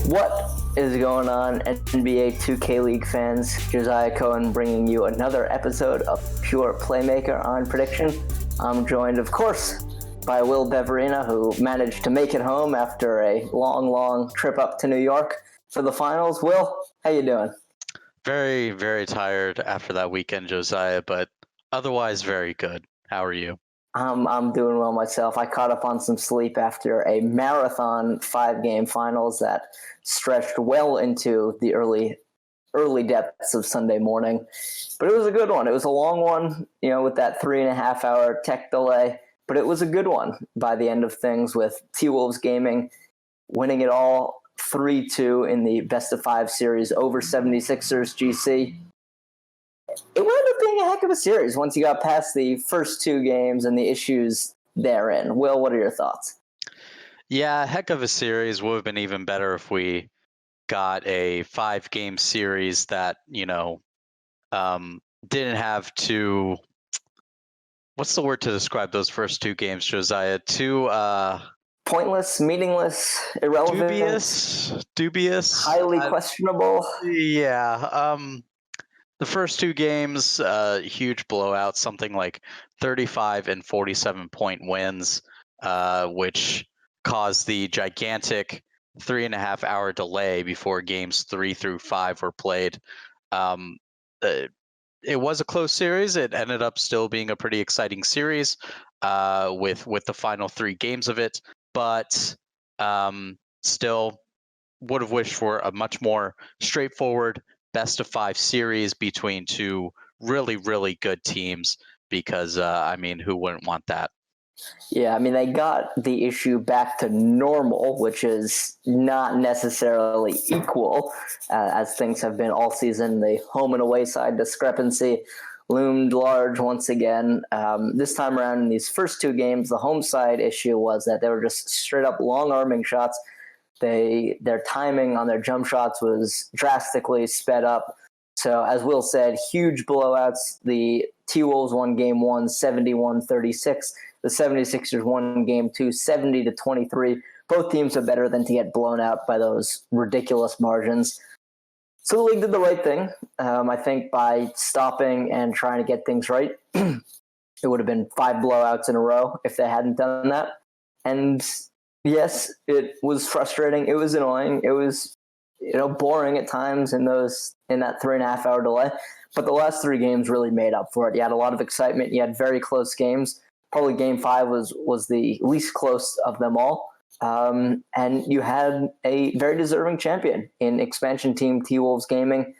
What is going on, NBA 2k League fans? Josiah Cohen bringing you another episode of Pure Playmaker on Prediction. I'm joined, of course, by Will Beverina, who managed to make it home after a long trip up to New York for the finals. Will, how you doing? Very, very tired after that weekend, Josiah, but otherwise very good. How are you? I'm doing well myself. I caught up on some sleep after a marathon 5-game finals that stretched well into the early depths of Sunday morning. But it was a good one. It was a long one, with that 3.5 hour tech delay. But it was a good one by the end of things, with T-Wolves Gaming winning it all 3-2 in the best of 5 series over 76ers GC. It wound up being a heck of a series once you got past the first 2 games and the issues therein. Will, what are your thoughts? Yeah, heck of a series. Would have been even better if we got a 5-game series that, didn't have to. What's the word to describe those first 2 games, Josiah? Pointless, meaningless, irrelevant, dubious, highly questionable. Yeah. The first 2 games, huge blowouts, something like 35 and 47 point wins, which caused the gigantic 3.5 hour delay before games 3 through 5 were played. It was a close series. It ended up still being a pretty exciting series, with the final 3 games of it, but still would have wished for a much more straightforward best of 5 series between 2 really, really good teams, because who wouldn't want that? Yeah, they got the issue back to normal, which is not necessarily equal, as things have been all season. The home and away side discrepancy loomed large once again. This time around in these first 2 games, the home side issue was that they were just straight up long-arming shots. Their timing on their jump shots was drastically sped up. So, as Will said, huge blowouts. The T-Wolves won game 1, 71-36. The 76ers won game 2, 70-23. Both teams are better than to get blown out by those ridiculous margins. So the league did the right thing. I think by stopping and trying to get things right, it would have been 5 blowouts in a row if they hadn't done that. And yes, it was frustrating. It was annoying. It was, boring at times in that 3.5 hour delay. But the last 3 games really made up for it. You had a lot of excitement. You had very close games. Probably game 5 was the least close of them all. And you had a very deserving champion in expansion team T-Wolves Gaming.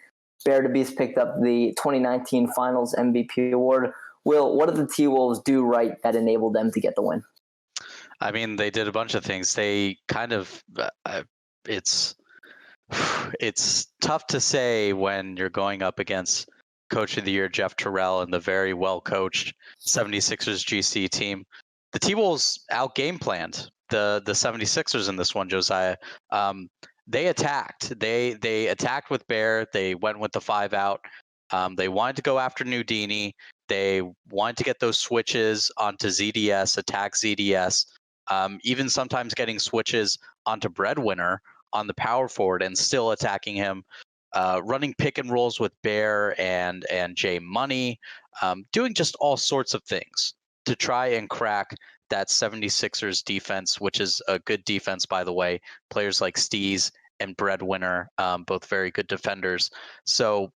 Bear to Beast picked up the 2019 Finals MVP award. Will, what did the T-Wolves do right that enabled them to get the win? They did a bunch of things. They kind of it's tough to say when you're going up against Coach of the Year Jeff Terrell and the very well coached 76ers GC team. The T-Wolves out game planned the 76ers in this one, Josiah. They attacked. They attacked with Bear. They went with the 5 out. They wanted to go after Nudini. They wanted to get those switches onto ZDS, attack ZDS, even sometimes getting switches onto Breadwinner on the power forward and still attacking him, running pick and rolls with Bear and Jay Money, doing just all sorts of things to try and crack that 76ers defense, which is a good defense, by the way. Players like Steez and Breadwinner, both very good defenders. So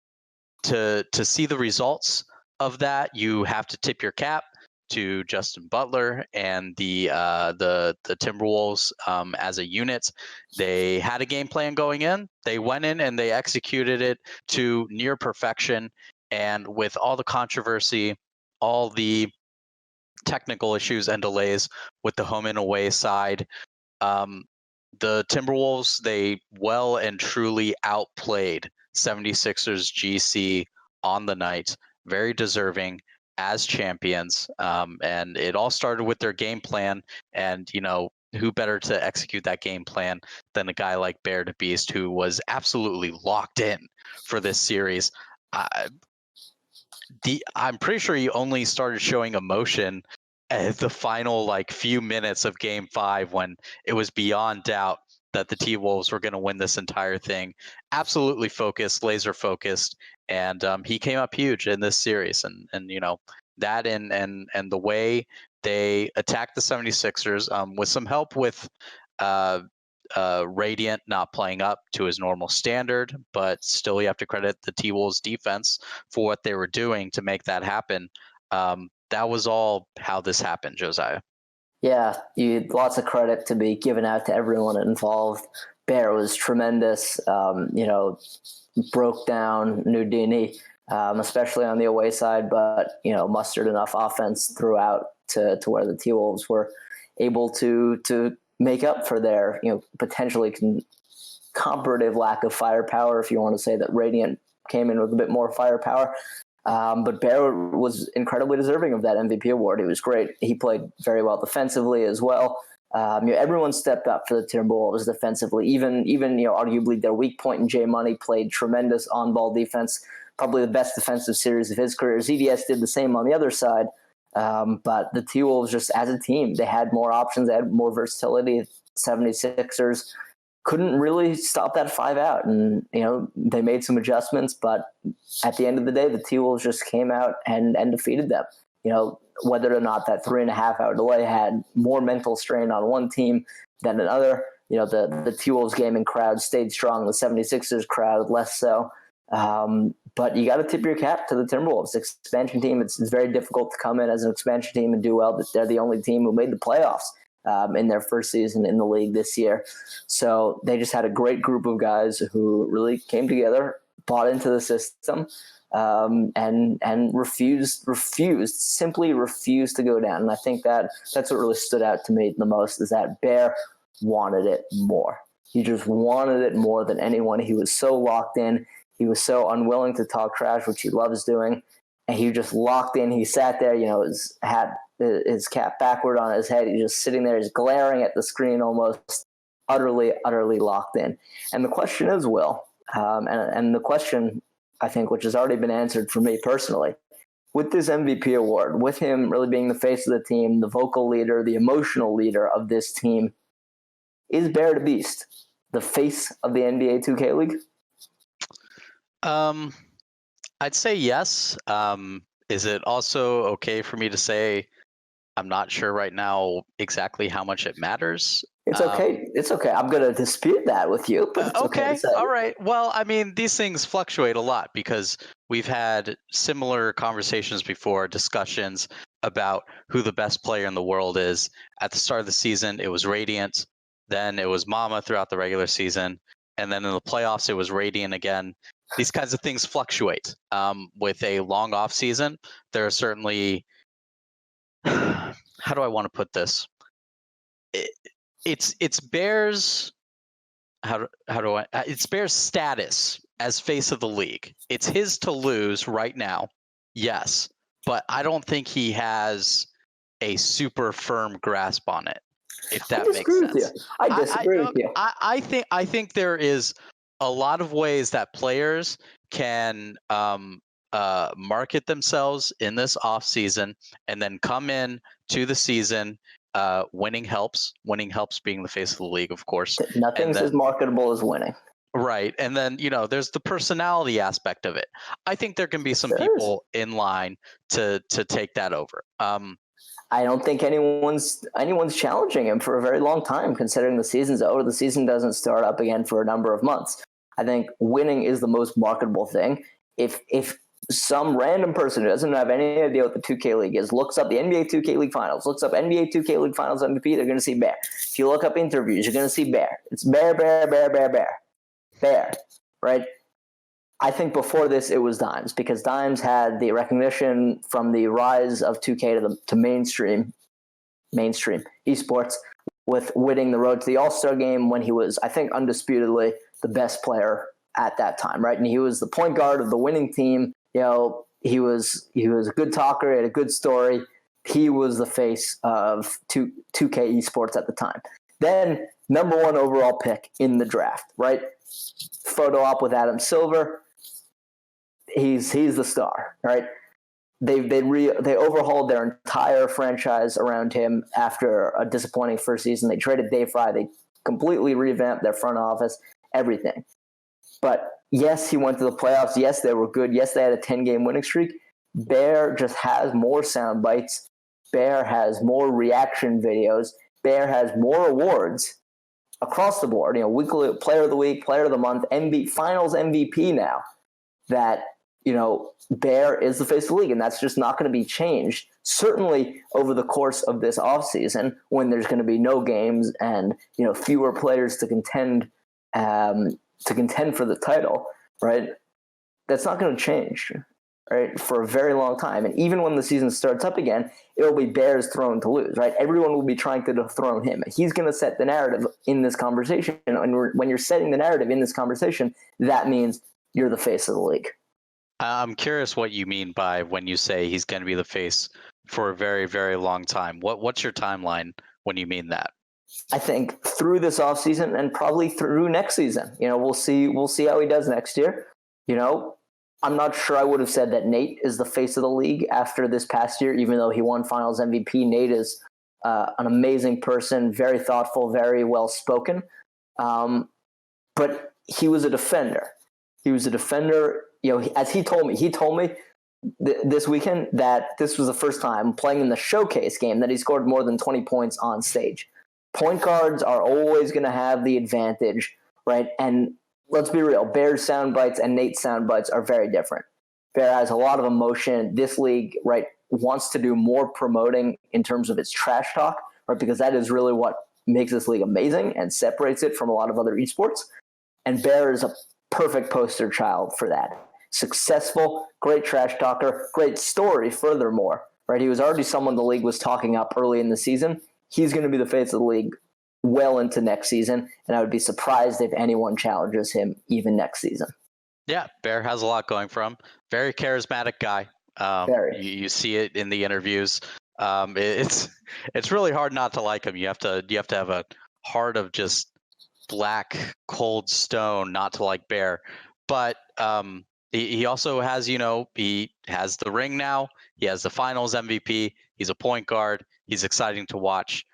to see the results of that, you have to tip your cap to Justin Butler and the Timberwolves as a unit. They had a game plan going in. They went in and they executed it to near perfection. And with all the controversy, all the technical issues and delays with the home and away side, the Timberwolves, they well and truly outplayed 76ers GC on the night. Very deserving as champions. And it all started with their game plan. And, who better to execute that game plan than a guy like Bear to Beast, who was absolutely locked in for this series. I'm pretty sure he only started showing emotion at the final few minutes of game 5, when it was beyond doubt that the T-Wolves were going to win this entire thing. Absolutely focused, laser focused, and he came up huge in this series. And that and the way they attacked the 76ers with some help with uh, Radiant not playing up to his normal standard, but still you have to credit the T-Wolves defense for what they were doing to make that happen. That was all how this happened, Josiah. Yeah, lots of credit to be given out to everyone involved. Bear was tremendous. Broke down Nudini, especially on the away side, but mustered enough offense throughout to where the T-Wolves were able to make up for their potentially comparative lack of firepower, if you want to say that Radiant came in with a bit more firepower. But Bear was incredibly deserving of that MVP award. He was great. He played very well defensively as well. Everyone stepped up for the Timberwolves defensively. Even arguably their weak point in J Money played tremendous on-ball defense, probably the best defensive series of his career. ZDS did the same on the other side. But the T-Wolves, just as a team, they had more options, they had more versatility. 76ers couldn't really stop that 5 out. And, they made some adjustments, but at the end of the day, the T-Wolves just came out and defeated them. Whether or not that 3.5 hour delay had more mental strain on one team than another, the T-Wolves gaming crowd stayed strong. The 76ers crowd less so. But you got to tip your cap to the Timberwolves expansion team. It's very difficult to come in as an expansion team and do well. But they're the only team who made the playoffs in their first season in the league this year. So they just had a great group of guys who really came together, bought into the system, and simply refused to go down. And I think that's what really stood out to me the most, is that Bear wanted it more. He just wanted it more than anyone. He was so locked in. He was so unwilling to talk trash, which he loves doing. And he just locked in. He sat there, his cap backward on his head. He's just sitting there, he's glaring at the screen, almost utterly locked in. And the question is, Will, and the question, I think, which has already been answered for me personally, with this MVP award, with him really being the face of the team, the vocal leader, the emotional leader of this team, is Bear the Beast the face of the NBA2k League? I'd say yes. Is it also okay for me to say I'm not sure right now exactly how much it matters? It's okay. It's okay. I'm going to dispute that with you, but it's okay. All right. Well, I mean, these things fluctuate a lot because we've had similar conversations before, discussions about who the best player in the world is. At the start of the season, it was Radiant. Then it was Mama throughout the regular season. And then in the playoffs, it was Radiant again. These kinds of things fluctuate. With a long off season, there are certainly, how do I want to put this? It's Bears. It's Bears' status as face of the league. It's his to lose right now, yes, but I don't think he has a super firm grasp on it. If that makes sense. I disagree with you. I think there is a lot of ways that players can market themselves in this off season and then come in to the season. Winning helps being the face of the league, of course. Nothing's as marketable as winning. Right. And then, there's the personality aspect of it. I think there can be some people in line to take that over. I don't think anyone's challenging him for a very long time, considering the season's over. The season doesn't start up again for a number of months. I think winning is the most marketable thing. If some random person who doesn't have any idea what the 2K League is looks up the NBA 2K League Finals, looks up NBA 2K League Finals MVP, they're going to see Bear. If you look up interviews, you're going to see Bear. It's Bear, right? I think before this, it was Dimes, because Dimes had the recognition from the rise of 2K to mainstream esports, with winning the road to the All-Star game when he was, I think, undisputedly the best player at that time, right? And he was the point guard of the winning team. He was a good talker, he had a good story. He was the face of 2K esports at the time. Then number 1 overall pick in the draft, right? Photo op with Adam Silver. He's the star, right? They overhauled their entire franchise around him after a disappointing first season. They traded Dave Fry. They completely revamped their front office, everything. But yes, he went to the playoffs. Yes, they were good. Yes, they had a 10-game winning streak. Bear just has more sound bites. Bear has more reaction videos. Bear has more awards across the board. Weekly Player of the Week, Player of the Month, Finals MVP now. That Bear is the face of the league, and that's just not going to be changed. Certainly over the course of this offseason, when there's going to be no games and fewer players to contend for the title, right? That's not going to change, right, for a very long time. And even when the season starts up again, it'll be Bear's throne to lose, right? Everyone will be trying to dethrone him. He's going to set the narrative in this conversation. And when you're setting the narrative in this conversation, that means you're the face of the league. I'm curious what you mean by when you say he's going to be the face for a very, very long time. What's your timeline when you mean that? I think through this offseason and probably through next season. We'll see how he does next year. I'm not sure I would have said that Nate is the face of the league after this past year, even though he won Finals MVP. Nate is an amazing person, very thoughtful, very well spoken. But he was a defender. As he told me this weekend that this was the first time playing in the showcase game that he scored more than 20 points on stage. Point guards are always going to have the advantage, right? And let's be real, Bear's sound bites and Nate's sound bites are very different. Bear has a lot of emotion. This league, right, wants to do more promoting in terms of its trash talk, right? Because that is really what makes this league amazing and separates it from a lot of other esports. And Bear is a perfect poster child for that. Successful, great trash talker, great story furthermore, right? He was already someone the league was talking up early in the season. He's going to be the face of the league well into next season, and I would be surprised if anyone challenges him even next season. Yeah, Bear has a lot going for him. Very charismatic guy. You see it in the interviews. It's really hard not to like him. You have to have a heart of just black, cold stone not to like Bear. But he also has, he has the ring now. He has the Finals MVP. He's a point guard. He's exciting to watch.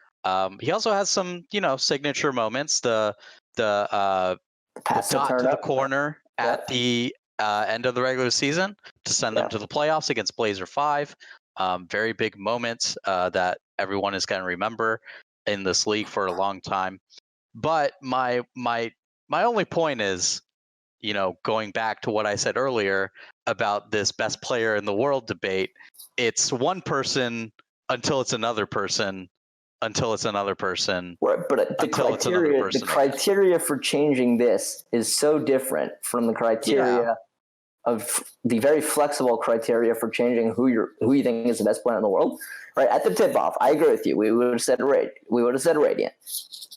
He also has some, signature moments. The dot to the corner at the end of the regular season to send them to the playoffs against Blazer 5. Very big moments that everyone is going to remember in this league for a long time. But my only point is, going back to what I said earlier about this best player in the world debate, it's one person until it's another person, until it's another person. Right, but the criteria for changing this is so different from the criteria of the very flexible criteria for changing who you think is the best player in the world. Right at the tip off, I agree with you. We would have said Radiant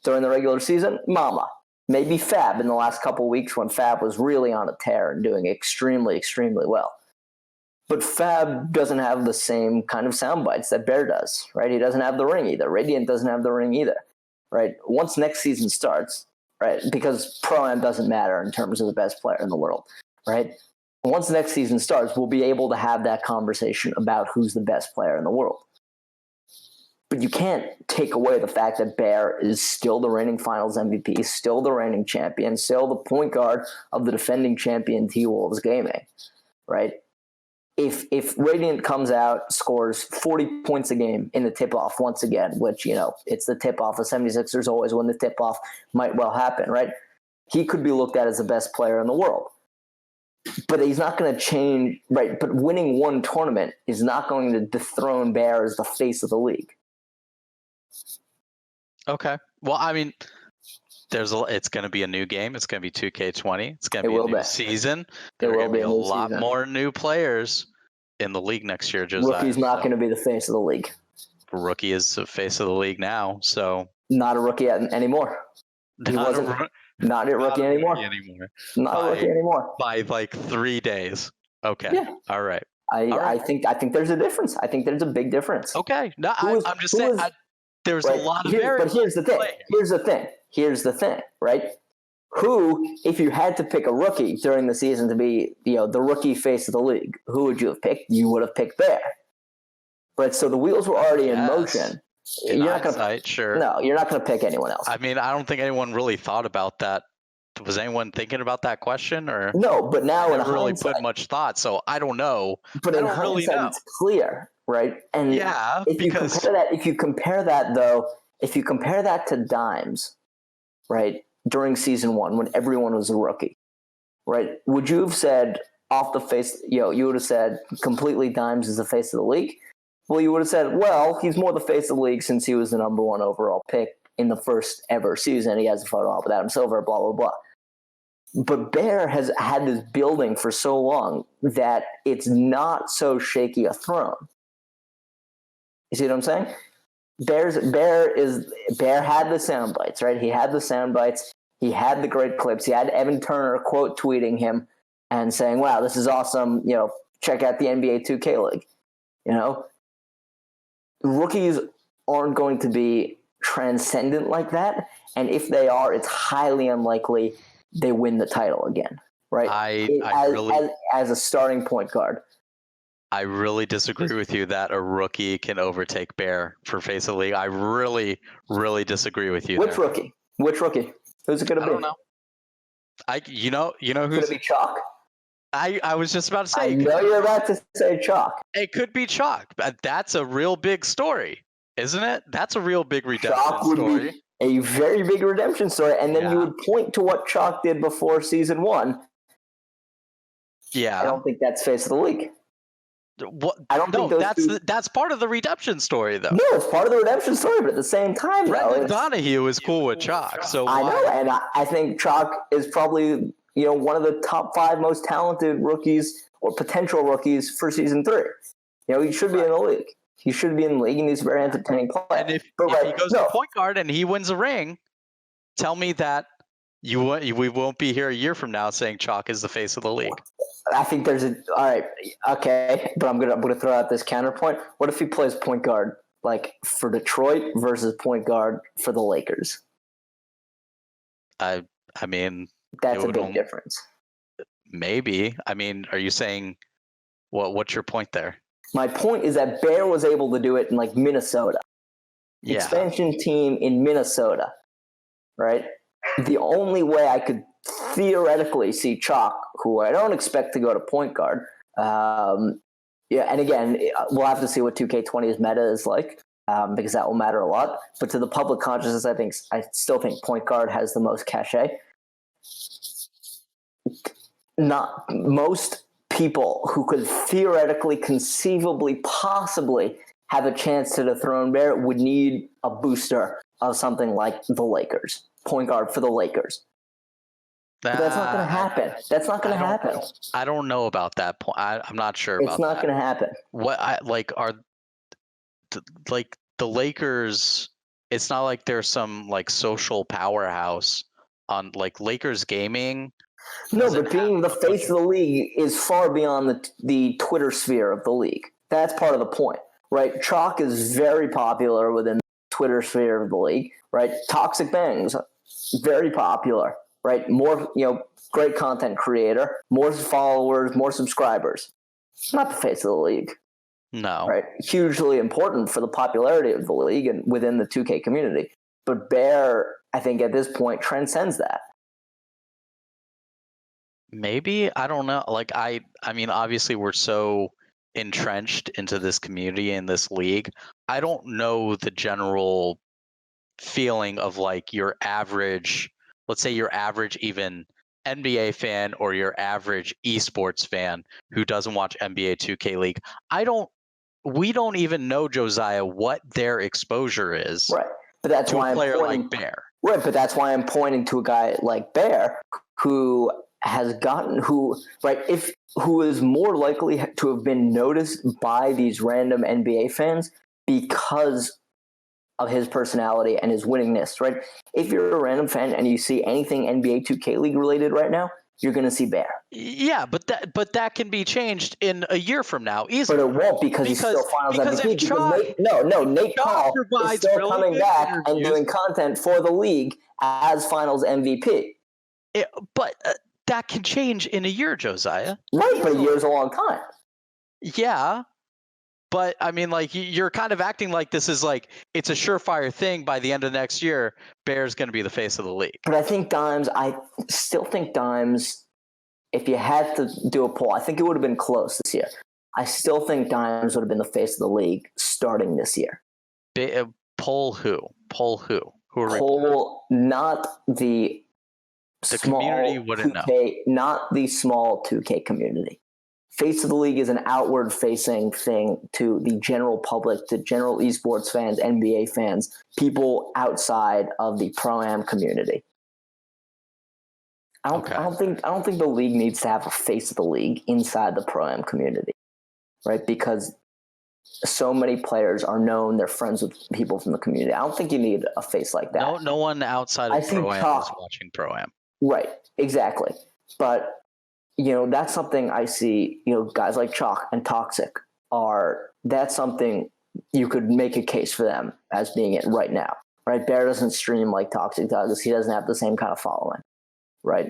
during the regular season. Mama. Maybe Fab in the last couple of weeks when Fab was really on a tear and doing extremely, extremely well. But Fab doesn't have the same kind of sound bites that Bear does, right? He doesn't have the ring either. Radiant doesn't have the ring either, right? Once next season starts, right, because Pro-Am doesn't matter in terms of the best player in the world, right? Once next season starts, we'll be able to have that conversation about who's the best player in the world. But you can't take away the fact that Bear is still the reigning Finals MVP, still the reigning champion, still the point guard of the defending champion T-Wolves Gaming, right? If Radiant comes out, scores 40 points a game in the tip-off once again, which, it's the tip-off. The 76ers always win the tip-off, might well happen, right? He could be looked at as the best player in the world. But he's not going to change, right? But winning one tournament is not going to dethrone Bear as the face of the league. Okay. Well, I mean, it's going to be a new game. It's going to be 2K20. It's going to be a new season. There are going to be a lot more new players in the league next year, Josiah. Rookie's not going to be the face of the league. Rookie is the face of the league now, so not a rookie anymore. Not a rookie anymore. Not a rookie anymore. By like 3 days. Okay. Yeah. All right. I think there's a difference. I think there's a big difference. Okay. No, I'm just saying. There's a lot of variables. But here's the thing, right? Who, if you had to pick a rookie during the season to be, the rookie face of the league, who would you have picked? You would have picked Bear. Right? So the wheels were already in motion. In You're not hindsight, gonna, sure. no, you're not going to pick anyone else. I mean, I don't think anyone really thought about that. Was anyone thinking about that question, or No, but now I in never really hindsight, put much thought? So I don't know. but I in don't really hindsight, know. it's clear, right? And Yeah, if because you compare that to Dimes, right, during season 1 when everyone was a rookie, right? Would you have said off the face, you would have said completely Dimes is the face of the league? Well, you would have said, well, he's more the face of the league since he was the number 1 overall pick in the first ever season. He has a photo op with Adam Silver, blah, blah, blah. But Bear has had this building for so long that it's not so shaky a throne. You see what I'm saying? Bear had the sound bites, right? He had the sound bites. He had the great clips. He had Evan Turner quote tweeting him and saying, "Wow, this is awesome. Check out the NBA2k league." Rookies aren't going to be transcendent like that, and if they are, it's highly unlikely they win the title again, right? As a starting point guard. I really disagree with you that a rookie can overtake Bear for face of the league. I really, really disagree with you. Which rookie? Who's it going to be? I don't know. You know who's going to be Chalk? I was just about to say. I know you're about to say Chalk. It could be Chalk, but that's a real big story, isn't it? That's a real big redemption Chalk would story. Be a very big redemption story, and then you would point to what Chalk did before season 1. Yeah, I don't think that's face of the league. What? I don't think that's part of the redemption story, though. No, it's part of the redemption story, but at the same time, Brendan Donahue is cool with Chalk, so I know, and I think Chalk is probably one of the top 5 most talented rookies or potential rookies for season 3. He should be in the league. He should be in the league, and he's a very entertaining player. And if he goes to point guard and he wins a ring, tell me that we won't be here a year from now saying Chalk is the face of the league. I think there's okay, but I'm gonna throw out this counterpoint. What if he plays point guard like for Detroit versus point guard for the Lakers? I mean, that's a big difference. Maybe. I mean, are you saying what's your point there? My point is that Bear was able to do it in like Minnesota. Yeah. Expansion team in Minnesota, right? The only way I could theoretically see Chalk, who I don't expect to go to point guard. And again, we'll have to see what 2K20's meta is like, because that will matter a lot. But to the public consciousness, I still think point guard has the most cachet. Not most people who could theoretically, conceivably, possibly have a chance to dethrone Bear would need a booster of something like the Lakers. Point guard for the Lakers. But that's not going to happen. That's not going to happen. I don't know about that point. I'm not sure about that. It's not going to happen. The Lakers, it's not like there's some like social powerhouse on like Lakers gaming. No, but being the face of the league is far beyond the Twitter sphere of the league. That's part of the point, right? Chalk is very popular within the Twitter sphere of the league, right? Toxic Bangs, very popular, right? More, great content creator, more followers, more subscribers. Not the face of the league. No. Right? Hugely important for the popularity of the league and within the 2K community. But Bear, I think at this point, transcends that. Maybe. I don't know. Like, I mean, obviously we're so entrenched into this community and this league. I don't know the general feeling of like your average, let's say your average even NBA fan or your average esports fan who doesn't watch NBA2k League. We don't even know, Josiah, what their exposure is. Right. But that's to why a player like Bear. Right, but that's why I'm pointing to a guy like Bear who is more likely to have been noticed by these random NBA fans because of his personality and his winningness, right? If you're a random fan and you see anything NBA 2K League related right now, you're going to see Bear. Yeah, but that can be changed in a year from now easily. But it won't because he's still finals MVP. Nate Paul is still coming back and doing content for the league as finals MVP. But that can change in a year, Josiah. Right, but a year's a long time. Yeah, But I mean, like, you're kind of acting like this is like it's a surefire thing. By the end of next year, Bear's going to be the face of the league. But I still think Dimes, if you had to do a poll, I think it would have been close this year. I still think Dimes would have been the face of the league starting this year. Poll who? Poll who? Who are Poll not the small community wouldn't 2K, know. not the small 2K community. Face of the league is an outward-facing thing to the general public, to general esports fans, NBA fans, people outside of the pro-am community. I don't think the league needs to have a face of the league inside the pro-am community, right? Because so many players are known; they're friends with people from the community. I don't think you need a face like that. No one outside of pro-am is watching pro-am. Right, exactly. But that's something I see, guys like Chalk and Toxic that's something you could make a case for them as being it right now, right? Bear doesn't stream like Toxic does. He doesn't have the same kind of following, right?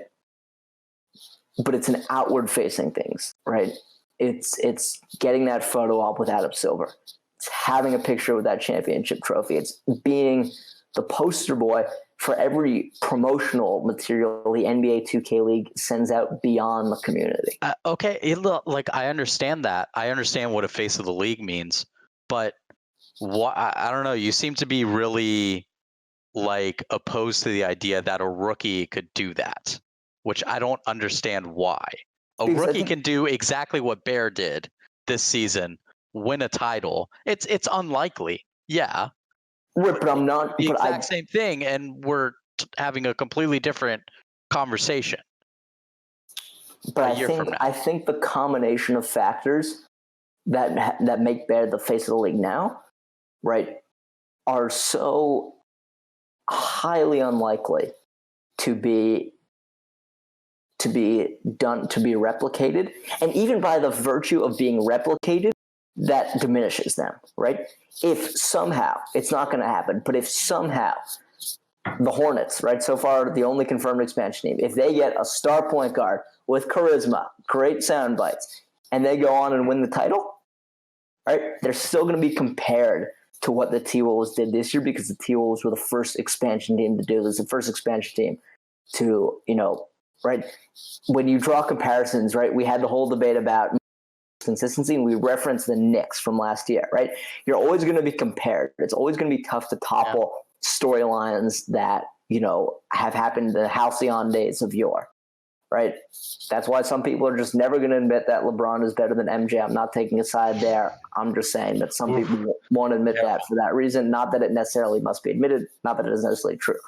But it's an outward facing things, right? It's getting that photo up with Adam Silver. It's having a picture with that championship trophy. It's being the poster boy for every promotional material the NBA2k League sends out beyond the community. Okay, like I understand that. I understand what a face of the league means, but I don't know. You seem to be really like opposed to the idea that a rookie could do that, which I don't understand why. A rookie can do exactly what Bear did this season, win a title. It's unlikely, yeah. Right, but I'm not the exact same thing, and we're having a completely different conversation. But I think the combination of factors that make Bear the face of the league now, right, are so highly unlikely to be replicated, and even by the virtue of being replicated, that diminishes them, right? If somehow, it's not going to happen, but if somehow the Hornets, right, so far the only confirmed expansion team, if they get a star point guard with charisma, great sound bites, and they go on and win the title, right, they're still going to be compared to what the T-Wolves did this year, because the T-Wolves were the first expansion team to do this, the first expansion team to, right? When you draw comparisons, right, we had the whole debate about consistency, and we referenced the Knicks from last year, right? You're always going to be compared. It's always going to be tough to topple storylines that, have happened in the halcyon days of yore, right? That's why some people are just never going to admit that LeBron is better than MJ. I'm not taking a side there. I'm just saying that some people won't admit that for that reason. Not that it necessarily must be admitted, not that it is necessarily true.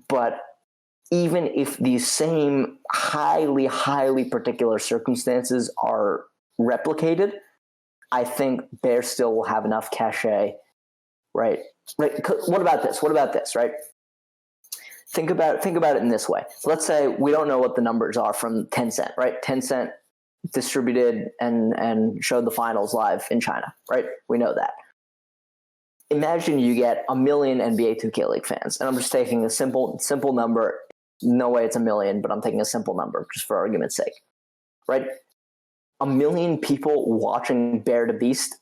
But even if these same highly, highly particular circumstances are replicated, I think Bear still will have enough cachet, right? Right. What about this, right? Think about it in this way. Let's say we don't know what the numbers are from Tencent, right? Tencent distributed and showed the finals live in China, right? We know that. Imagine you get 1 million NBA 2K League fans, and I'm just taking a simple number. No way it's 1 million, but I'm taking a simple number just for argument's sake, right? 1 million people watching Bear to Beast,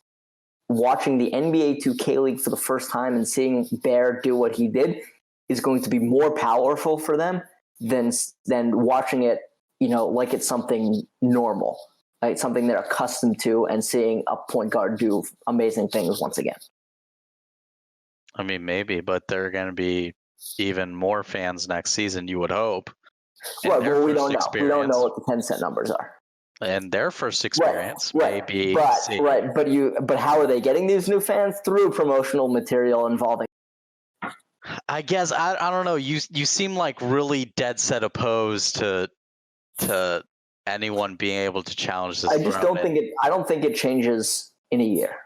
watching the NBA 2K League for the first time and seeing Bear do what he did is going to be more powerful for them than watching it, like it's something normal, like something they're accustomed to, and seeing a point guard do amazing things once again. I mean, maybe, but there are going to be even more fans next season, you would hope. Right, well, we don't know. We don't know what the Tencent numbers are. And their first experience may be but how are they getting these new fans? Through promotional material involving. I guess I don't know. You seem like really dead set opposed to anyone being able to challenge this. I just don't think it. I don't think it changes in a year.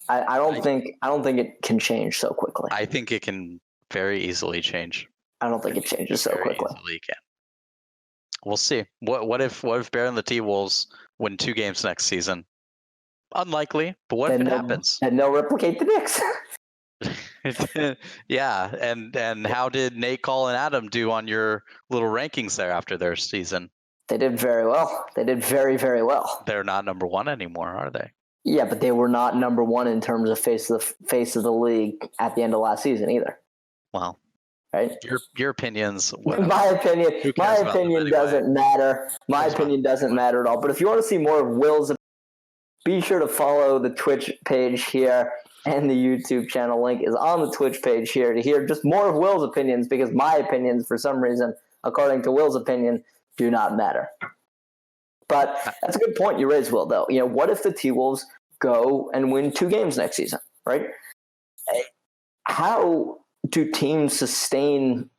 I don't think it can change so quickly. I think it can very easily change. I don't think it changes so quickly. Easily can. We'll see. What if Bear and the T-Wolves win 2 games next season? Unlikely, but what if it happens? And they'll replicate the Knicks. Yeah, and how did Nate, Cole, and Adam do on your little rankings there after their season? They did very well. They did very, very well. They're not number 1 anymore, are they? Yeah, but they were not number one in terms of face of the league at the end of last season either. Well, right? Your opinions. Whatever. My opinion Anyway? doesn't matter. My opinion doesn't matter at all. But if you want to see more of Will's, be sure to follow the Twitch page here, and the YouTube channel link is on the Twitch page here to hear just more of Will's opinions, because my opinions, for some reason, according to Will's opinion, do not matter. But that's a good point you raised, Will, though. What if the T-Wolves go and win 2 games next season, right? How do teams sustain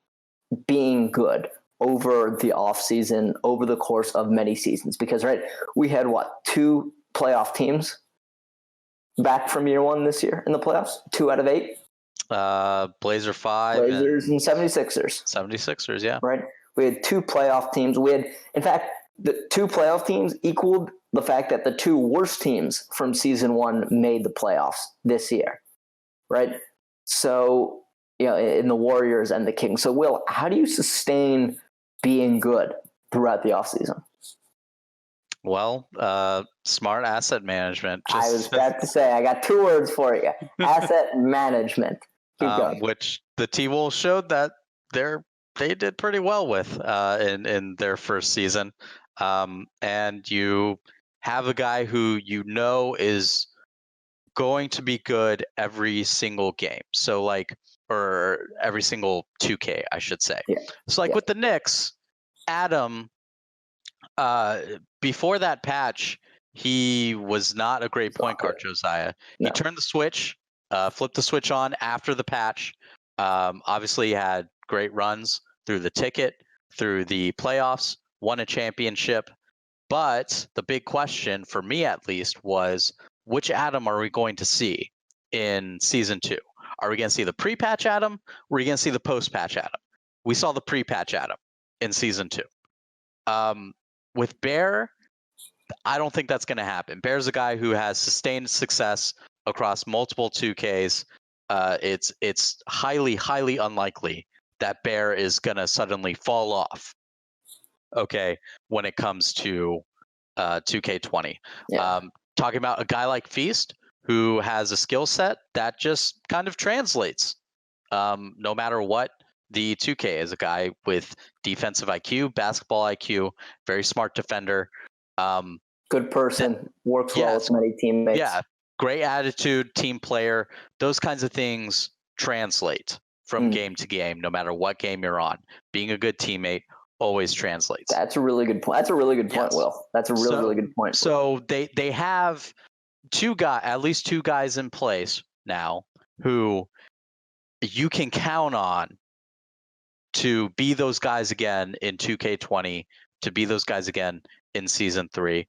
being good over the offseason, over the course of many seasons? Because, right, we had, 2 playoff teams back from year 1 this year in the playoffs? 2 out of 8? Blazer 5. Blazers and 76ers. 76ers, yeah. Right? We had 2 playoff teams. In fact, the 2 playoff teams equaled the fact that the 2 worst teams from season 1 made the playoffs this year, right? So, in the Warriors and the Kings. So, Will, how do you sustain being good throughout the offseason? Well, smart asset management. I was about to say, I got 2 words for you. Asset management. Keep going. Which the T-Wolves showed that they did pretty well with in their first season. And you have a guy who is going to be good every single game. So or every single 2K, I should say. Yeah. So with the Knicks, Adam, before that patch, he was not a great point guard, Josiah. No. He turned the switch, flipped the switch on after the patch. Obviously, he had great runs through the ticket, through the playoffs, won a championship. But the big question, for me at least, was which Adam are we going to see in season 2? Are we going to see the pre-patch Adam? Or are we going to see the post-patch Adam? We saw the pre-patch Adam in season 2. With Bear, I don't think that's going to happen. Bear's a guy who has sustained success across multiple 2Ks. It's highly, highly unlikely that Bear is going to suddenly fall off, okay, when it comes to 2K20. Yeah. Talking about a guy like Feast, who has a skill set that just kind of translates no matter what. The 2K is a guy with defensive IQ, basketball IQ, very smart defender. Good person, works well with many teammates. Yeah, great attitude, team player. Those kinds of things translate from game to game, no matter what game you're on. Being a good teammate always translates. That's a really good point. That's a really good point, Will. That's a really good point. So they have at least two guys in place now who you can count on to be those guys again in 2K20, to be those guys again in season 3.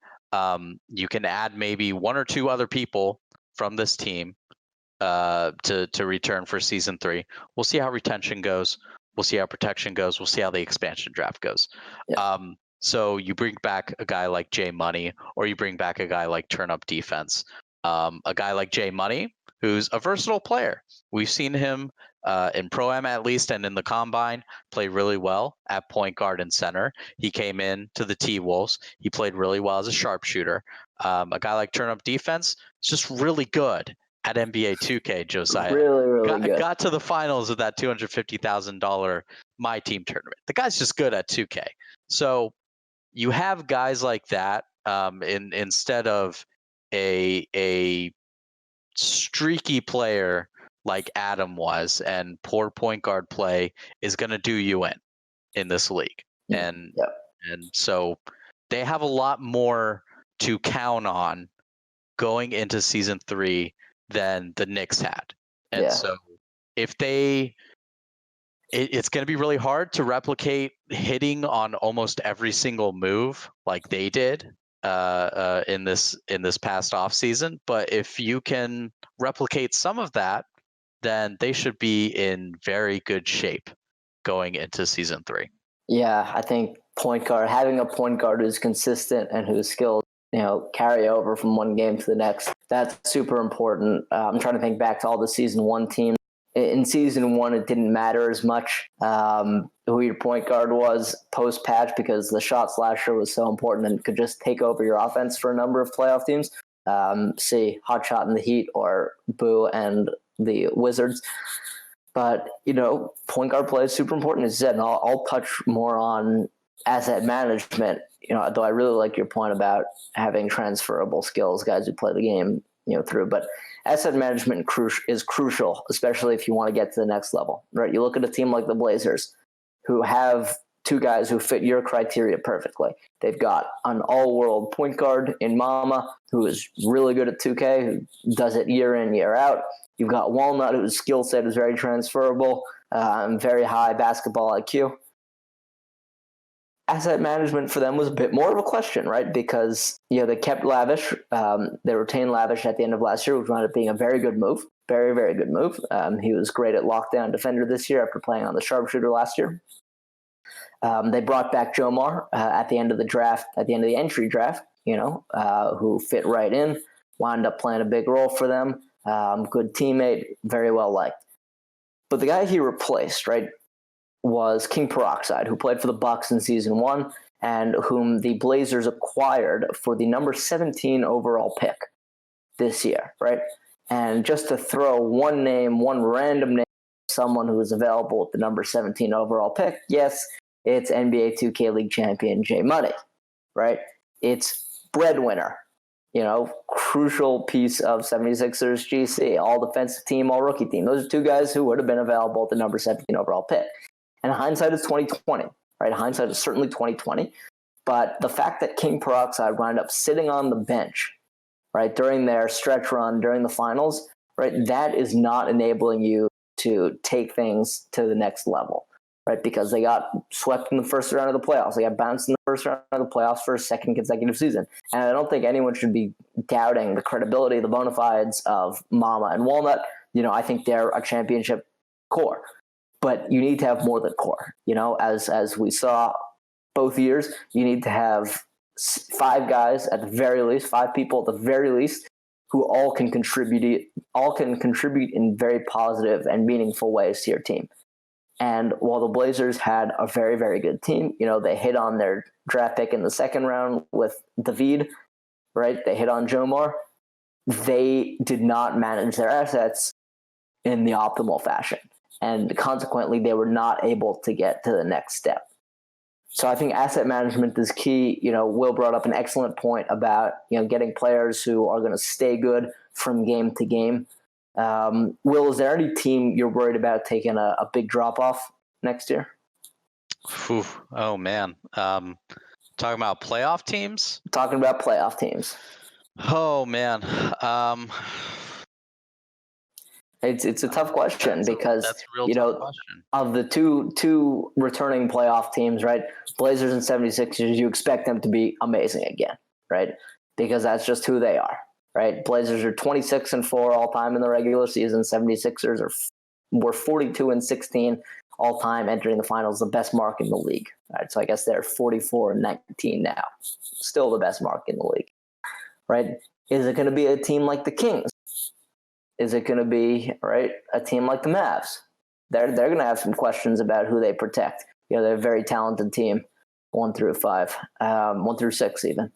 You can add maybe 1 or 2 other people from this team to return for season 3. We'll see how retention goes. We'll see how protection goes. We'll see how the expansion draft goes. Yeah. So you bring back a guy like J Money, or you bring back a guy like Turn Up Defense. A guy like J Money, who's a versatile player. We've seen him in Pro-Am at least, and in the Combine, play really well at point guard and center. He came in to the T-Wolves. He played really well as a sharpshooter. A guy like Turn Up Defense is just really good at NBA2k, Josiah. Really good. Got to the finals of that $250,000 My Team tournament. The guy's just good at 2K. So you have guys like that instead of a streaky player like Adam was, and poor point guard play is going to do you in this league. And so they have a lot more to count on going into season 3 than the Knicks had. And so if it's going to be really hard to replicate hitting on almost every single move like they did in this past off season. But if you can replicate some of that, then they should be in very good shape going into season 3. Yeah, I think having a point guard who's consistent and whose skills carry over from one game to the next, that's super important. I'm trying to think back to all the season 1 teams. In season 1, it didn't matter as much who your point guard was post-patch, because the shot slasher was so important and could just take over your offense for a number of playoff teams. see Hotshot and the Heat or Boo and the Wizards. But, point guard play is super important, as you said, and I'll touch more on asset management, though I really like your point about having transferable skills, guys who play the game, through. But asset management is crucial, especially if you want to get to the next level, right? You look at a team like the Blazers, who have two guys who fit your criteria perfectly. They've got an all-world point guard in Mama, who is really good at 2K, who does it year in, year out. You've got Walnut, whose skill set is very transferable, very high basketball IQ. Asset management for them was a bit more of a question, right? Because, they kept Lavish. They retained Lavish at the end of last year, which wound up being a very good move. Very, very good move. He was great at lockdown defender this year after playing on the sharpshooter last year. They brought back Jomar at the end of the draft, at the end of the entry draft, who fit right in, wound up playing a big role for them. Good teammate, very well liked. But the guy he replaced, right, was King Peroxide, who played for the Bucks in season 1 and whom the Blazers acquired for the number 17 overall pick this year, right? And just to throw one random name, someone who is available at the number 17 overall pick, yes, it's NBA 2k League champion J Money, right? It's breadwinner, crucial piece of 76ers GC, all defensive team, all rookie team. Those are two guys who would have been available at the number 17 overall pick. And hindsight is 2020, right? Hindsight is certainly 2020. But the fact that King Peroxide wound up sitting on the bench, right, during their stretch run, during the finals, right, that is not enabling you to take things to the next level, right? Because they got swept in the first round of the playoffs. They got bounced in the first round of the playoffs for a second consecutive season. And I don't think anyone should be doubting the credibility, the bona fides of Mama and Walnut. I think they're a championship core. But you need to have more than core. As we saw both years, you need to have 5 guys at the very least, 5 people at the very least, who all can contribute in very positive and meaningful ways to your team. And while the Blazers had a very, very good team, they hit on their draft pick in the second round with David, right? They hit on Jomar. They did not manage their assets in the optimal fashion. And consequently, they were not able to get to the next step. So I think asset management is key. Will brought up an excellent point about, getting players who are going to stay good from game to game. Will, is there any team you're worried about taking a big drop-off next year? Whew. Oh, man. Talking about playoff teams? Talking about playoff teams. Oh, man. It's a tough question because that's a real tough question. Of the two returning playoff teams, right? Blazers and 76ers, you expect them to be amazing again, right? Because that's just who they are, right? Blazers are 26-4 all time in the regular season. 76ers were 42-16 all time entering the finals, the best mark in the league. Right? So I guess they're 44-19 now, still the best mark in the league, right? Is it going to be a team like the Kings? Is it going to be, right, a team like the Mavs? They're going to have some questions about who they protect. They're a very talented team, 1 through 5, 1 through 6 even,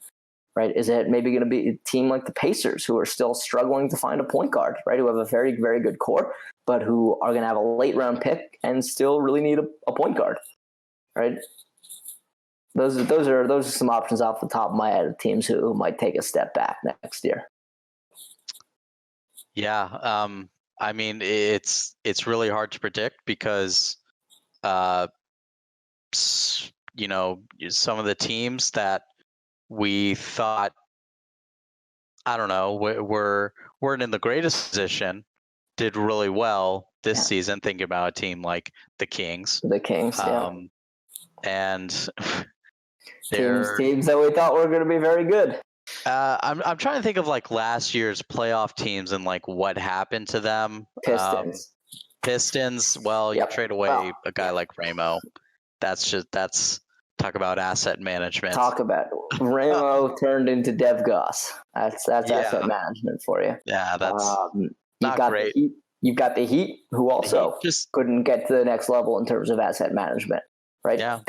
right? Is it maybe going to be a team like the Pacers, who are still struggling to find a point guard, right, who have a very, very good core, but who are going to have a late-round pick and still really need a point guard, right? Those are some options off the top of my head of teams who might take a step back next year. Yeah, I mean, it's really hard to predict because, some of the teams that we thought, I don't know, weren't in the greatest position, did really well this season. Thinking about a team like the Kings. The Kings, and teams that we thought were going to be very good. I'm trying to think of like last year's playoff teams and like what happened to them. Pistons. Well, you trade away a guy like Ramo. That's talk about asset management. Talk about Ramo turned into Dev Goss. That's asset management for you. Yeah, that's not great. You've got the Heat, who also just couldn't get to the next level in terms of asset management, right? Yeah.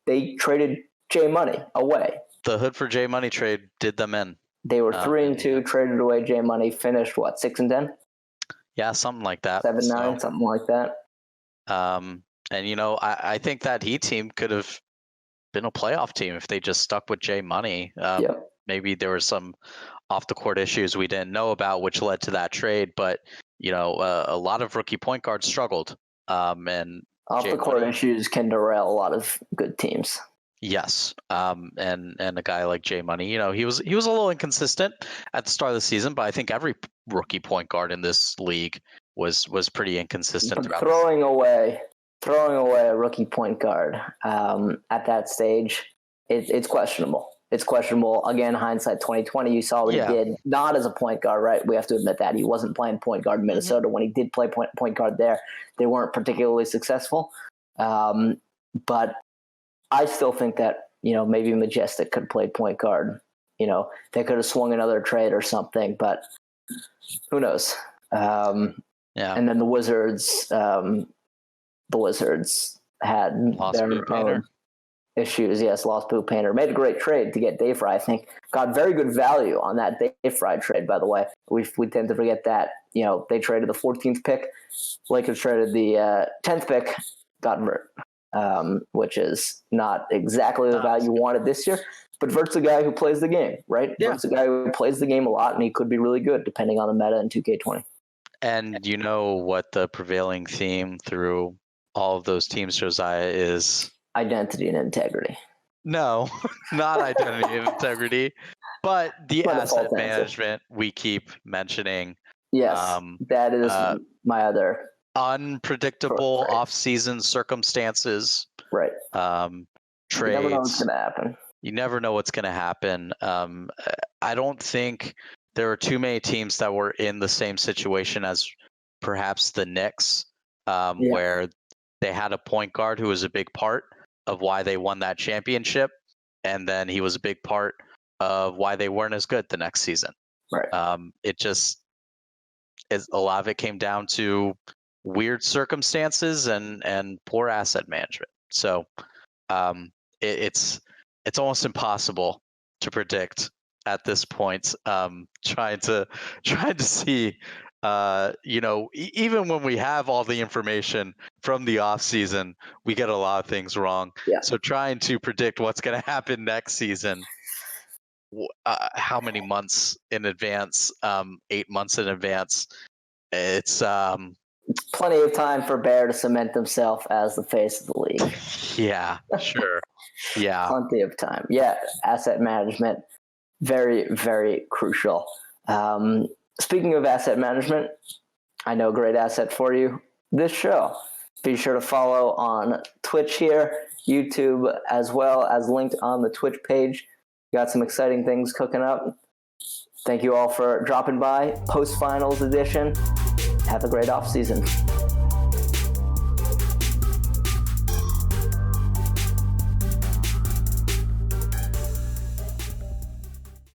They traded J Money away. The Hood for J Money trade did them in. They were 3-2, traded away J Money, finished what, 6-10? Yeah, something like that. 7-9, something like that. And I think that Heat team could have been a playoff team if they just stuck with J Money. Yep. Maybe there were some off the court issues we didn't know about, which led to that trade. But a lot of rookie point guards struggled. And off the court issues can derail a lot of good teams. Yes, and a guy like J Money, he was a little inconsistent at the start of the season, but I think every rookie point guard in this league was pretty inconsistent. But throwing away a rookie point guard at that stage, it's questionable. It's questionable. Again, hindsight 2020, you saw what he did, not as a point guard, right? We have to admit that he wasn't playing point guard in Minnesota. When he did play point guard there, they weren't particularly successful. But I still think that, maybe Majestic could play point guard. They could have swung another trade or something, but who knows? And then the Wizards had lost their own issues. Yes, lost Boo Painter. Made a great trade to get Dayfry, I think. Got very good value on that Dayfry trade, by the way. We tend to forget that. They traded the 14th pick. Lakers traded the 10th pick, got Vert, which is not exactly the value you wanted this year. But Vert's a guy who plays the game, right? Yeah. Vert's a guy who plays the game a lot, and he could be really good depending on the meta in 2K20. And you know what the prevailing theme through all of those teams, Josiah, is? Identity and integrity. No, not identity and integrity, but the asset management we keep mentioning. Yes, that is my other. Unpredictable off-season circumstances. Right. Trades. You never know what's going to happen. You never know what's going to happen. I don't think there are too many teams that were in the same situation as perhaps the Knicks, where they had a point guard who was a big part of why they won that championship, and then he was a big part of why they weren't as good the next season. Right. It just is, a lot of it came down to weird circumstances and poor asset management. So it's almost impossible to predict at this point. Trying to see, even when we have all the information from the off season, we get a lot of things wrong. Yeah. So trying to predict what's going to happen next season, how many months in advance? 8 months in advance. It's plenty of time for Bear to cement himself as the face of the league. Yeah, sure. Yeah. Plenty of time. Yeah, asset management, very, very crucial. Speaking of asset management, I know a great asset for you, this show. Be sure to follow on Twitch here, YouTube, as well as linked on the Twitch page. Got some exciting things cooking up. Thank you all for dropping by. Post-finals edition. Have a great off season.